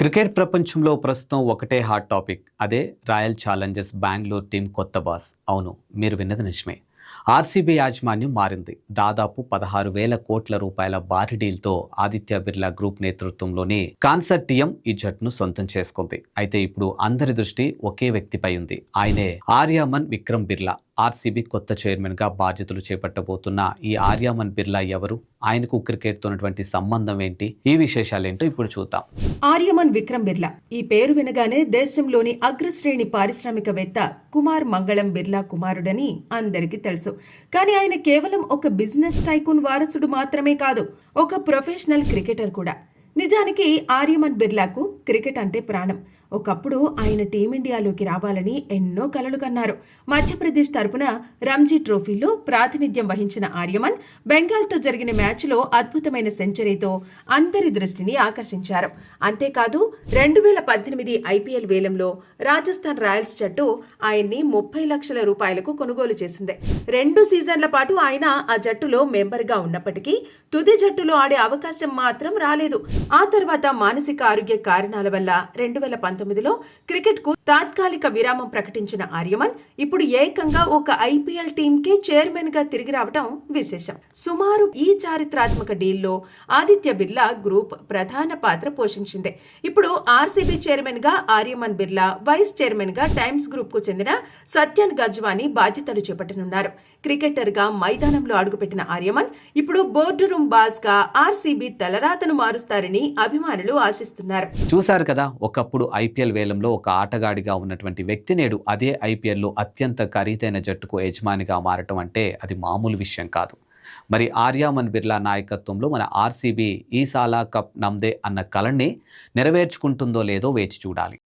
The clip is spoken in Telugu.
క్రికెట్ ప్రపంచంలో ప్రస్తుతం ఒకటే హాట్ టాపిక్. అదే రాయల్ ఛాలెంజర్స్ బెంగళూరు టీం కొత్త బాస్. అవును, మీరు విన్నది నిజమే. ఆర్సీబీ యాజమాన్యం మారింది. దాదాపు 16,000 కోట్ల రూపాయల భారీ డీల్తో ఆదిత్య బిర్లా గ్రూప్ నేతృత్వంలోని కాన్సర్టియం ఈ జట్టును సొంతం చేసుకుంది. అయితే ఇప్పుడు అందరి దృష్టి ఒకే వ్యక్తిపై ఉంది. ఆయనే ఆర్యామన్ విక్రమ్ బిర్లా. ఆర్సీబీ కొత్త చైర్మన్ గా బాధ్యతలు చేపట్టబోతున్న ఈ ఆర్యామన్ బిర్లా ఎవరు? ఆయనకు క్రికెట్ తో ఉన్నటువంటి సంబంధం ఏంటి? ఈ విశేషాలేంటో ఇప్పుడు చూద్దాం. ఆర్యమన్ విక్రమ్ బిర్లా ఈ పేరు వినగానే దేశంలోని అగ్రశ్రేణి పారిశ్రామికవేత్త కుమార్ మంగళం బిర్లా కుమారుడని అందరికీ తెలుసు. కానీ ఆయన కేవలం ఒక బిజినెస్ టైకూన్ వారసుడు మాత్రమే కాదు, ఒక ప్రొఫెషనల్ క్రికెటర్ కూడా. నిజానికి ఆర్యమన్ బిర్లాకు క్రికెట్ అంటే ప్రాణం. ఒకప్పుడు ఆయన టీమిండియాలోకి రావాలని ఎన్నో కలలు కన్నారు. మధ్యప్రదేశ్ తరపున రంజీ ట్రోఫీలో ప్రాతినిధ్యం వహించిన ఆర్యమన్ బెంగాల్తో జరిగిన మ్యాచ్లో అద్భుతమైన సెంచరీతో అందరి దృష్టిని ఆకర్షించారు. అంతేకాదు 2018 ఐపీఎల్ వేలంలో రాజస్థాన్ రాయల్స్ జట్టు ఆయన్ని 30 లక్షల రూపాయలకు కొనుగోలు చేసింది. 2 సీజన్ల పాటు ఆయన ఆ జట్టులో మెంబర్గా ఉన్నప్పటికీ తుది జట్టులో ఆడే అవకాశం మాత్రం రాలేదు. ఆ తర్వాత మానసిక ఆరోగ్య కారణాల వల్ల 2019లో క్రికెట్ కు తాత్కాలిక విరామం ప్రకటించిన ఆర్యమన్ ఇప్పుడు ఏకంగా ఒక ఐపీఎల్ టీమ్ కి చైర్మన్ గా తిరిగి రావడం విశేషం. సుమారు ఈ చారిత్రాత్మక డీల్లో ఆదిత్య బిర్లా గ్రూప్ ప్రధాన పాత్ర పోషించింది. ఇప్పుడు ఆర్సీబీ చైర్మన్ గా ఆర్యమన్ బిర్లా, వైస్ చైర్మన్ గా టైమ్స్ గ్రూప్ కు చెందిన సత్యన్ గజ్వానీ బాధ్యతలు చేపట్టనున్నారు. క్రికెటర్ గా మైదానంలో అడుగుపెట్టిన ఆర్యమన్ ఇప్పుడు బోర్డు రూమ్ బాస్ గా ఆర్సీబీ తలరాతను మారుస్తారని అభిమానులు ఆశిస్తున్నారు. చూశారు కదా, ఒకప్పుడు ఐపీఎల్ వేలంలో ఒక ఆటగాడిగా ఉన్నటువంటి వ్యక్తి నేడు అదే ఐపీఎల్లో అత్యంత ఖరీదైన జట్టుకు యజమానిగా మారటం అంటే అది మామూలు విషయం కాదు. మరి ఆర్యామన్ బిర్లా నాయకత్వంలో మన ఆర్సీబీ ఈ సాలా కప్ నమ్దే అన్న కలని నెరవేర్చుకుంటుందో లేదో వేచి చూడాలి.